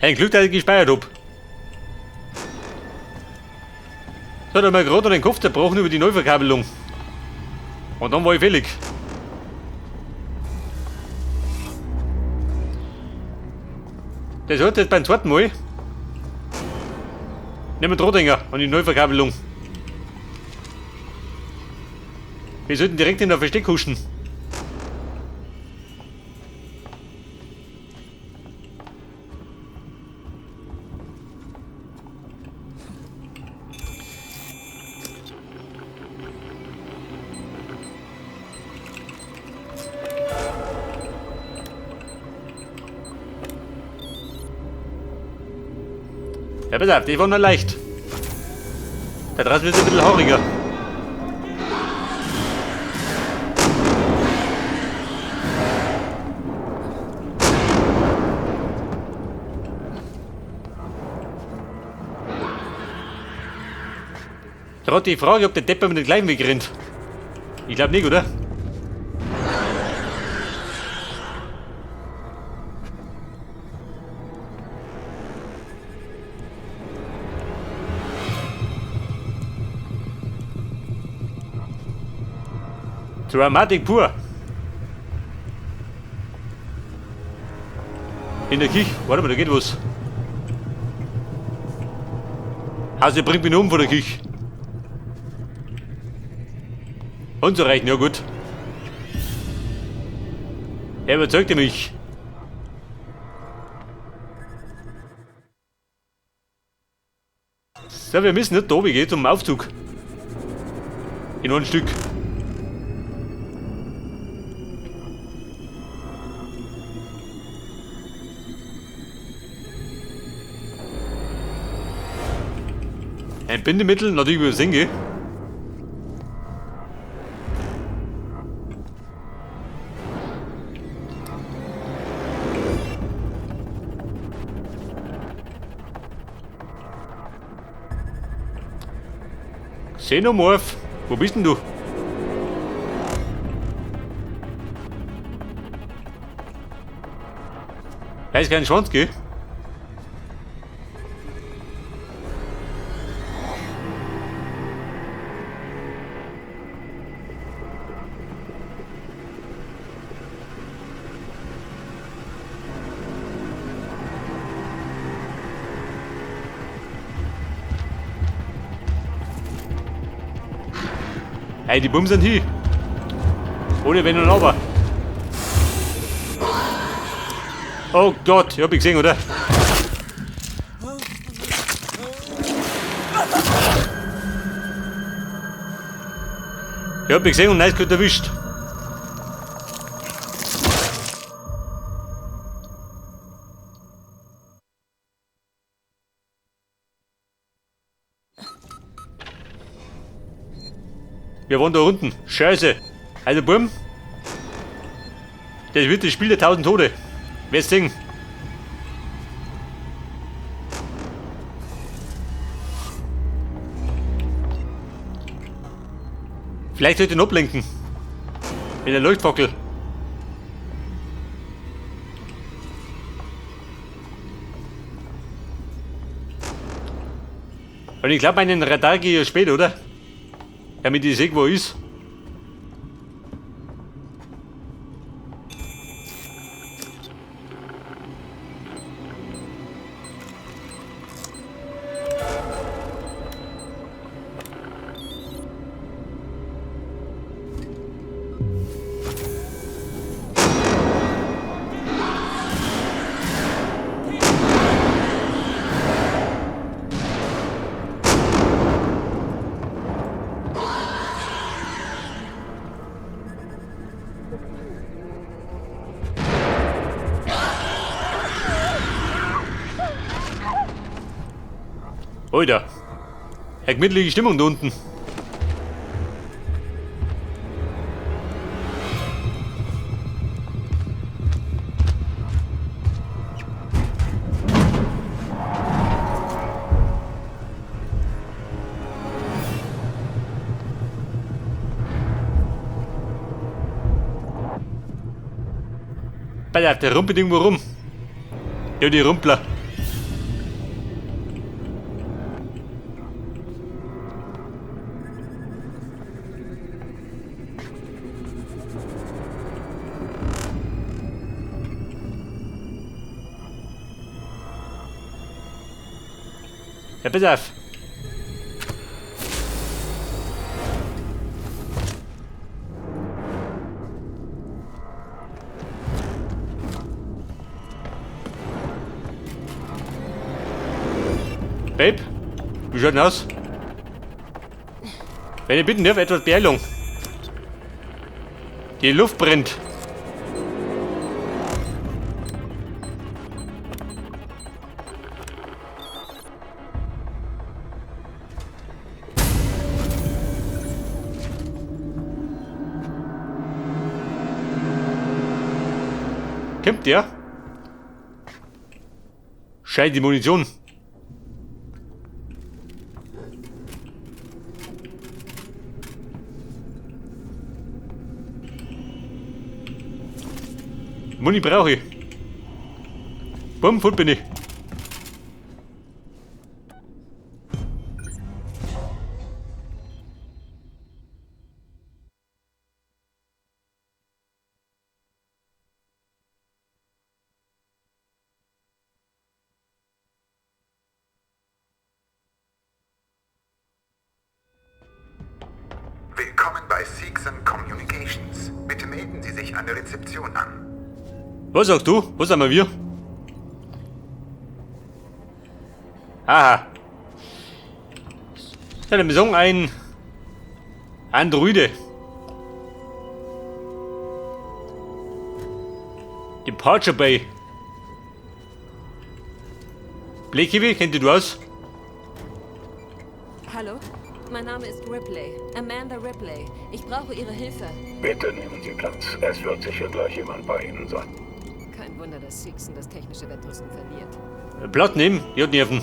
Ein Glück, dass ich gespeichert hab. So, da hat mir gerade den Kopf zerbrochen über die Neuverkabelung. Und dann war ich fällig. Das hat jetzt beim zweiten Mal. Nehmen wir Drahtdinger an die Neuverkabelung. Wir sollten direkt in der Versteck huschen. Ja, pass auf, die war noch leicht. Da draußen wird es ein bisschen haariger. Gerade die Frage, ob der Depp mit dem gleichen Weg rennt. Ich glaube nicht, oder? Dramatik pur. In der Kirche. Warte mal, da geht was. Also, bringt mich um von der Kirche. Unzureichend, ja gut. Er überzeugte mich. So, wir müssen nicht da oben gehen zum Aufzug. In ein Stück. Ein Bindemittel, natürlich über Singe. Xenomorph, wo bist denn du? Er ist kein Schwanz, gell? Hey, die Bums sind hier. Ohne Wenn und Aber. Oh Gott, ich hab ich gesehen, oder? Ich hab ich gesehen und nice gut erwischt. Wir waren da unten. Scheiße. Also Bumm. Das wird das Spiel der 1000 Tode. Wer singen? Vielleicht sollte ich ihn ablenken. Mit der Leuchtfackel. Und ich glaube, meinen Radar gehe ich später, oder? Damit ich sehe, wo er ist. Alter, eine gemütliche Stimmung da unten. Pass auf, der rumpelt irgendwo rum. Ja, die Rumpler. Ja, pass auf. Babe, wie schaut denn aus? Wenn ich bitten darf, etwas Beeilung. Die Luft brennt. Kommt der? Scheiße, die Munition. Muni brauche ich. Bumm, fort bin ich. Willkommen bei Seegson Communications. Bitte melden Sie sich an der Rezeption an. Was sagst du? Wo sind wir? Aha. Ja, wir sagen ein Androide. Departure Bay. Blackiwi, kennt ihr du aus? Hallo, mein Name ist Ripley. Amanda Ripley. Ich brauche Ihre Hilfe. Bitte nehmen Sie Platz. Es wird sicher gleich jemand bei Ihnen sein. Kein Wunder, dass Seegson das technische Wettrüsten verliert. Blatt nehmen, die hat Nerven.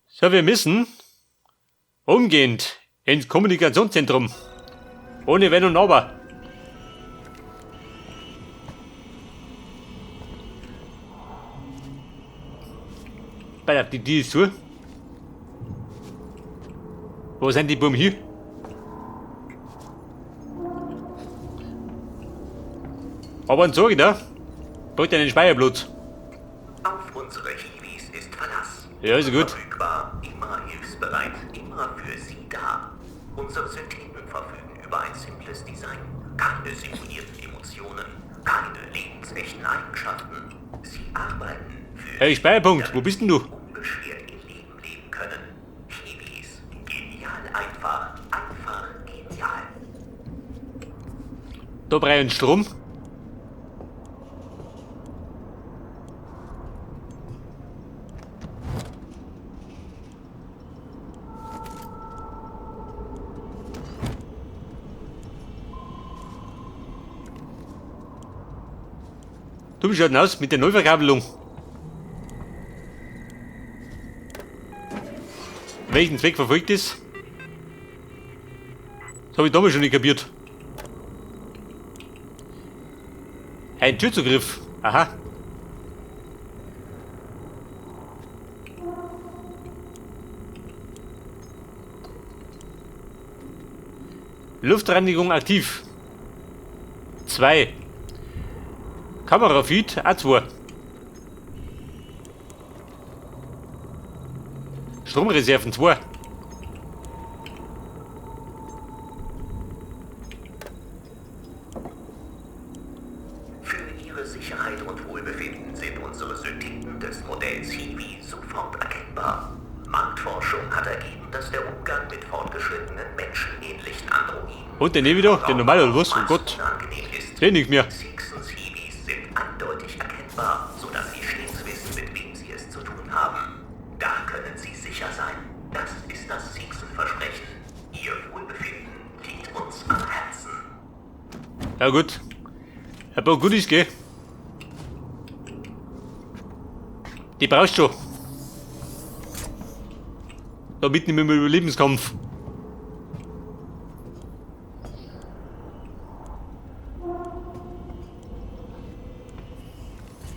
So, wir müssen umgehend ins Kommunikationszentrum. Ohne Wenn und Aber. Bei der die ist zu. Wo sind die Buben hier? Aber ein Sorge da. Braucht einen Speierplatz. Auf unsere Hiwis ist Verlass. Ja, ist gut. Verfügbar, immer hilfsbereit, immer für Sie da. Unsere Syntheten verfügen über ein simples Design. Keine simulierten Emotionen, keine lebensechten Eigenschaften. Sie arbeiten für Hey, Speierpunkt, wo bist denn du? unbeschwert ihr Leben leben können. Hiwis, genial einfach, einfach genial. Da brauche ich einen Strom. Du, wie schaut denn aus mit der Neuverkabelung? Welchen Zweck verfolgt es? Das habe ich damals schon nicht kapiert. Ein Türzugriff. Aha. Luftreinigung aktiv. 2. Kamerafeed A2. Stromreserven 2. Für Ihre Sicherheit und Wohlbefinden sind unsere Syntheten des Modells Hiwi sofort erkennbar. Marktforschung hat ergeben, dass der Umgang mit fortgeschrittenen menschenähnlichen Androiden Und der wieder? Der normale oder was? Oh Gott. unangenehm ist. Seh nicht mehr. Seegsons Hiwis sind eindeutig erkennbar, sodass Sie stets wissen, mit wem Sie es zu tun haben. Da können Sie sicher sein. Das ist das Seegson-Versprechen. Ihr Wohlbefinden liegt uns am Herzen. Ja gut. Ein paar Goodies, gell? Die brauchst du. Da mitten im Überlebenskampf.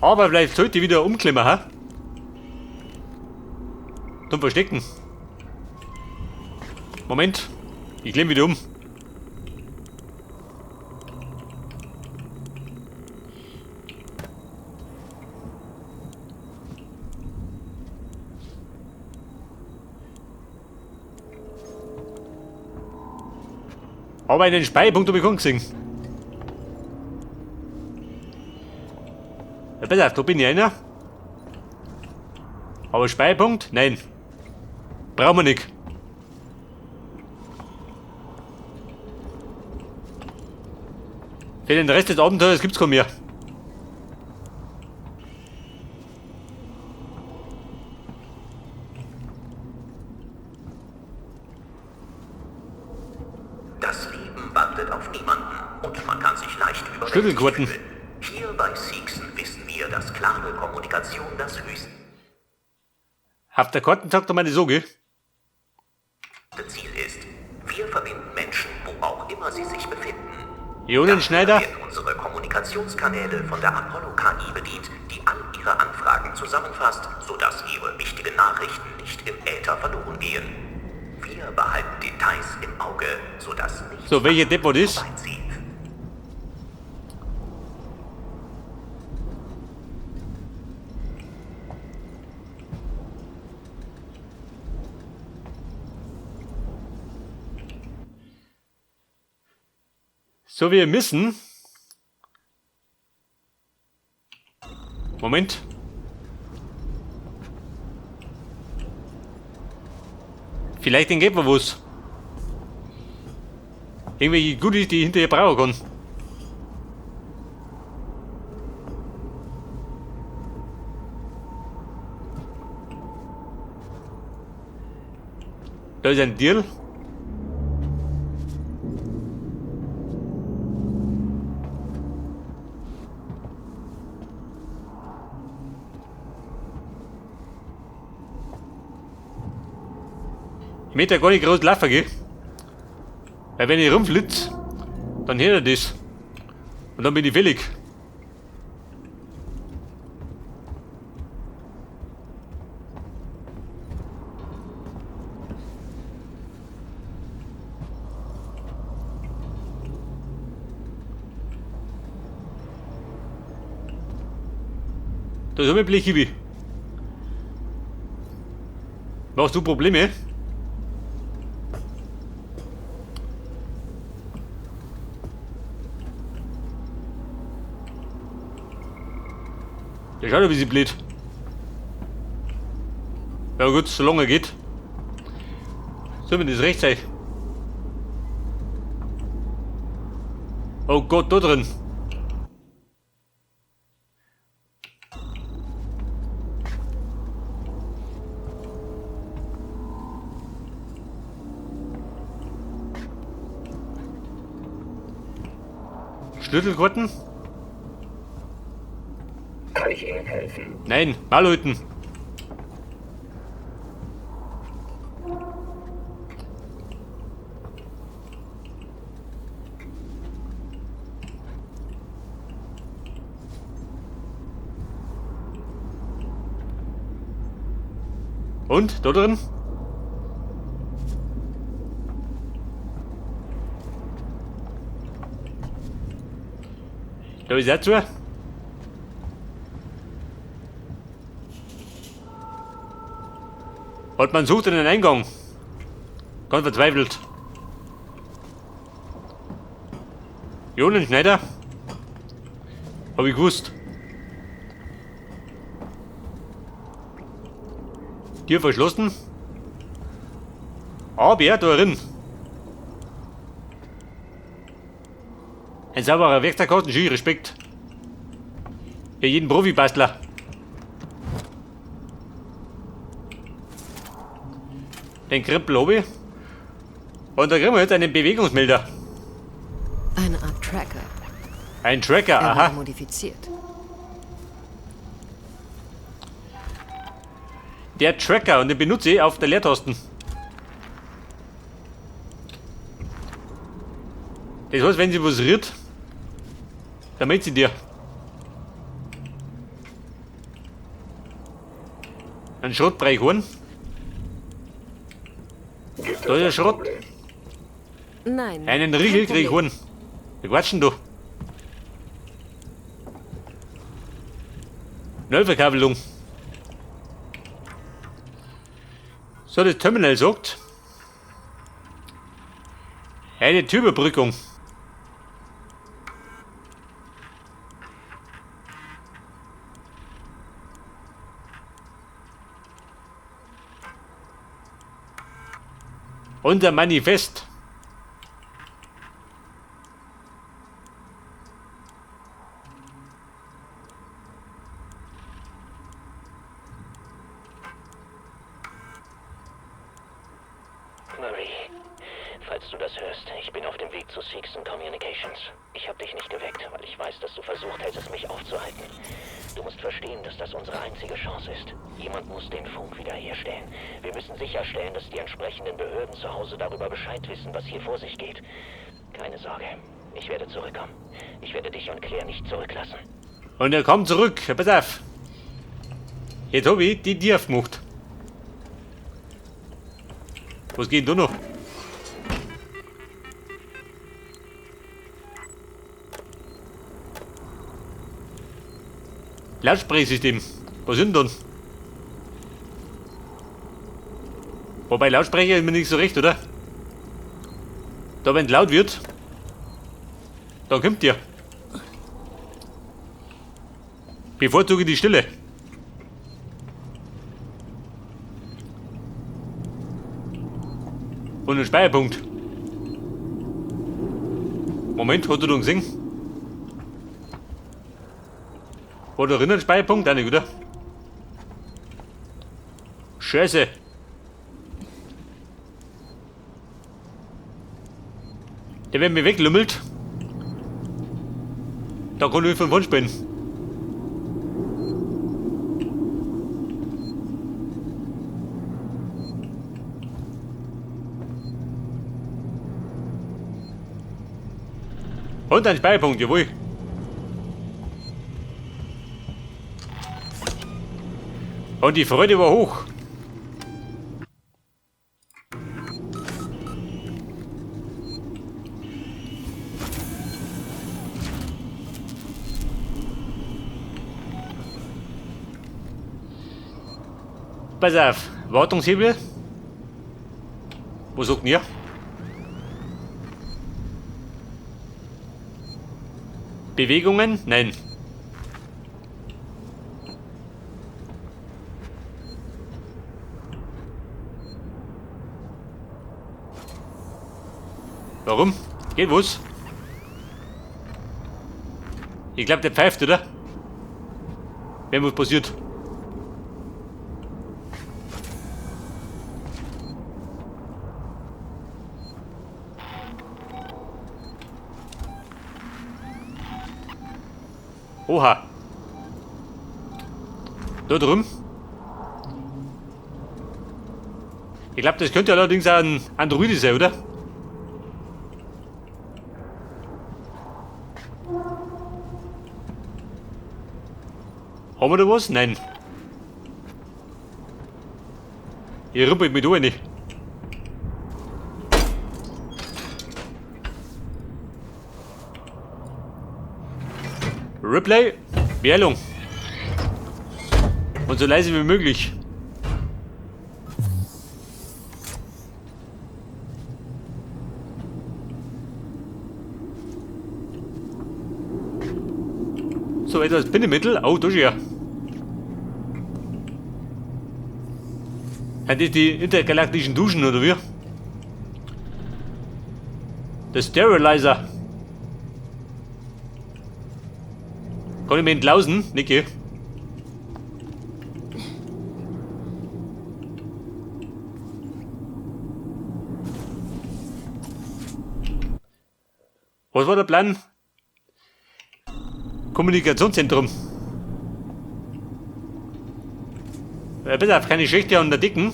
Aber vielleicht sollte ich wieder umklemmen, ha? Dann verstecken. Moment. Ich klemme wieder um. Aber einen Speicherpunkt habe ich gar nicht gesehen. Ja, pass auf, da bin ich einer. Aber Speicherpunkt? Nein. Brauchen wir nicht. Für den Rest des Abenteuers gibt's keinen mehr. Das Leben wartet auf niemanden und man kann sich leicht Schlüsselquoten. fühlen. Hier bei Seegson wissen wir, dass klare Kommunikation das höchste Auf der Karten sagt er meine Soge. Ziel ist. Wir verbinden Menschen, wo auch immer sie sich befinden. Ionenschneider. Dafür werden unsere Kommunikationskanäle von der Apollo-KI bedient, die all ihre Anfragen zusammenfasst, sodass ihre wichtigen Nachrichten nicht im Äther verloren gehen. Wir behalten Details im Auge, sodass nichts So, welche Depot ist? vorbeizieht. So, wir müssen. Moment. Vielleicht den geben wir was. Irgendwelche Goodies, die ich hinterher brauchen kann. Da ist ein Deal. Ich möchte ja gar nicht groß laufen, gell? Weil wenn ich rumflitze, dann hört er das. Und dann bin ich willig. Da haben wir Blech, Hibi. Machst du Probleme? Ja, schau doch, wie sie blöd. Ja gut, solange er geht. So, wenn das recht sei. Oh Gott, da drin. Schlüsselkarten? Kann ich Ihnen helfen? Nein, Malhütten. Und, da drin? Da ist er zu. Und man sucht einen Eingang. Ganz verzweifelt. Ionenschneider. Hab ich gewusst. Tür verschlossen. Aber da drin. Ein sauberer Werkzeugkasten, schön Respekt. Für jeden Profi-Bastler. Den Krippel oben. Und da kriegen wir jetzt einen Bewegungsmelder. Eine Art Tracker. Ein Tracker, Er wurde aha. modifiziert. Der Tracker, und den benutze ich auf der Leertasten. Das heißt, wenn sie was rührt, dann meldet sie dir. Ein Schrottbereich holen. Gibt Da ist es ein ein Schrott. Problem? Nein. Einen kein Riegel krieg ich Problem. holen. Wir quatschen da. Nullverkabelung. So, das Terminal sagt, Eine Türüberbrückung. Unser Manifest. Murray, falls du das hörst, ich bin auf dem Weg zu Seegson Communications. Ich habe dich nicht geweckt, weil ich weiß, dass du versucht hättest, mich aufzuhalten. Du musst verstehen, dass das unsere einzige Chance ist. Jemand muss den Funk wiederherstellen. Wir müssen sicherstellen, dass die entsprechenden Behörden zu Hause darüber Bescheid wissen, was hier vor sich geht. Keine Sorge, ich werde zurückkommen. Ich werde dich und Claire nicht zurücklassen. Und er kommt zurück. Pass auf. Jetzt habe ich die Tür aufgemacht. Was geht denn da noch? Lautsprechersystem. Was sind denn? Wobei Lautsprecher ist mir nicht so recht, oder? Da wenn es laut wird, dann kommt der. Bevorzuge die Stille. Und ein Speicherpunkt. Moment, hast du da gesehen? War da drin ein Speicherpunkt? Auch nicht, oder? Scheiße. Der, wenn mir weglummelt, da kann ich von Wunsch spielen. Und ein Speicherpunkt, jawohl. Und die Freude war hoch. Pass auf, Wartungshebel. Wo sagt ihr? Bewegungen? Nein. Warum? Geht was? Ich glaube, der pfeift, oder? Wenn was passiert. Oha. Da drüben. Ich glaube, das könnte allerdings auch ein Android sein, oder? Haben wir da was? Nein. Ihr ruppelt mich da nicht. Ripley, Beeilung. Und so leise wie möglich. So etwas Bindemittel. Oh, das ja. Hat das die intergalaktischen Duschen oder wie? Der Sterilizer. Kann ich mich entlausen? Nicke. Was war der Plan? Kommunikationszentrum. Bitte auf keine Schächte an der Dicken.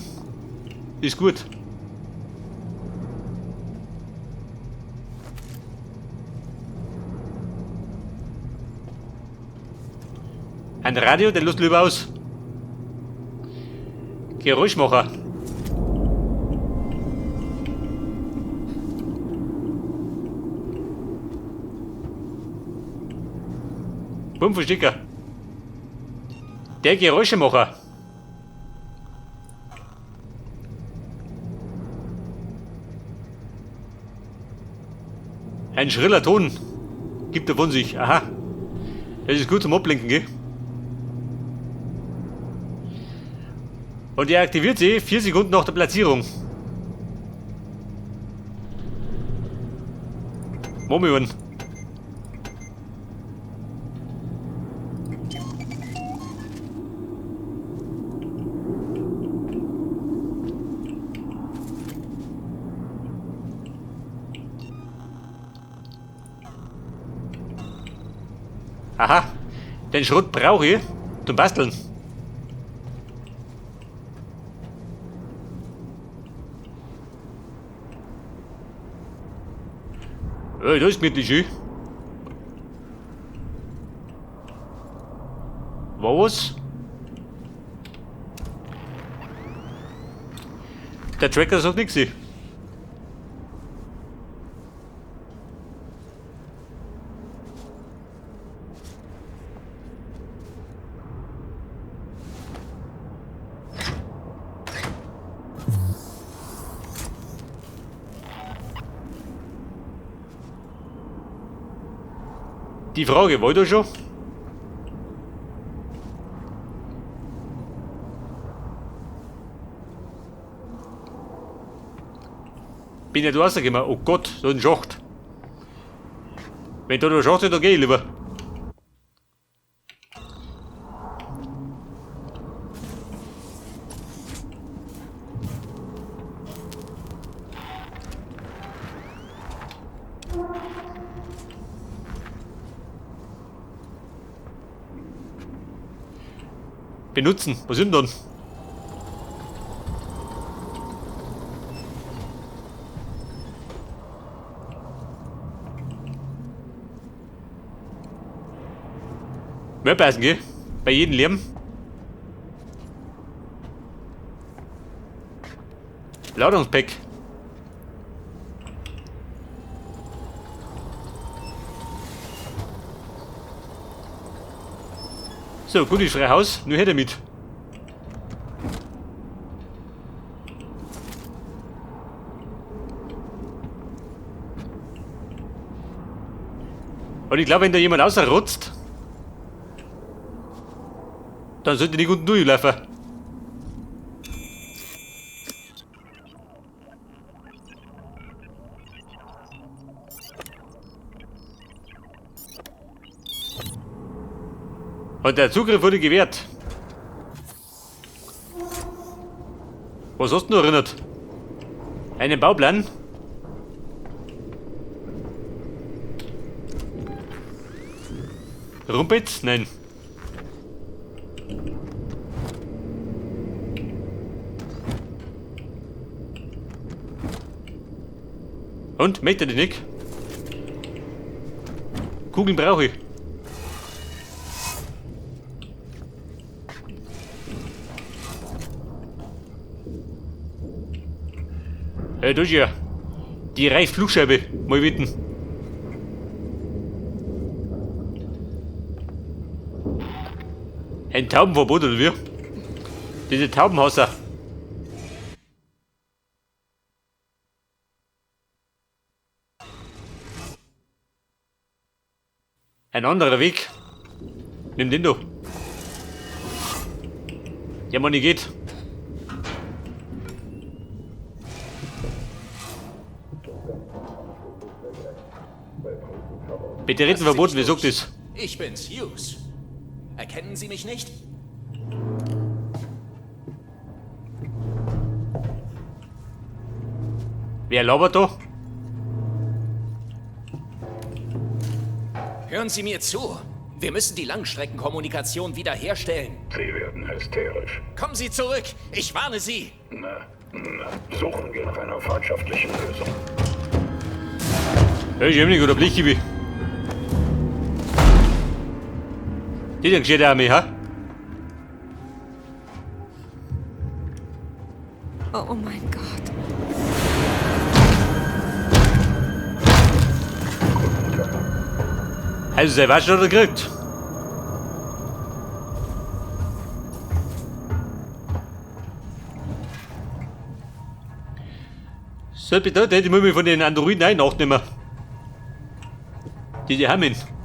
Ist gut. Ein Radio, der lässt lieber aus. Geräuschmacher. Pumpversticker. Der Geräuschemacher. Ein schriller Ton gibt er von sich. Aha. Das ist gut zum Ablenken, gell? Und er aktiviert sie 4 Sekunden nach der Platzierung. Moment. Aha, den Schrott brauche ich zum Basteln. Da ist gemütlich schön. Was? Der Tracker sagt nichts. Die Frage, wollt ihr schon? Bin nicht rausgekommen. Oh Gott, da ist ein Schacht. Wenn da der Schacht ist, dann geh ich lieber. Benutzen. Was sind denn? Mehr passen, gell? Bei jedem Lärm. Ladungspack. So, gut ist frei Haus, nur her damit. Und ich glaube, wenn da jemand rausrotzt, dann sollte die unten durchlaufen. Und der Zugriff wurde gewährt. Was hast du noch erinnert? Einen Bauplan? Rumpelt? Nein. Und? Möchte die nicht? Kugeln brauche ich. Da ist ja die Reichsflugscheibe. Mal bitten. Ein Taubenverbot oder wie? Diese Taubenhasser. Ein anderer Weg. Nimm den doch. Ja, Mann, geht. Betreten verboten, wer sagt das? Ich bin's, Hughes. Erkennen Sie mich nicht? Wer labert da? Hören Sie mir zu. Wir müssen die Langstreckenkommunikation wiederherstellen. Sie werden hysterisch. Kommen Sie zurück. Ich warne Sie. Na, suchen wir nach einer freundschaftlichen Lösung. Ja, ich hab nicht, oder Blickhibi. Die dann geschieht an mich, ha? Oh mein Gott. Also, sei was schon gekriegt. So, bedeutet, ich muss mich von den Androiden einnehmen. Die haben ihn.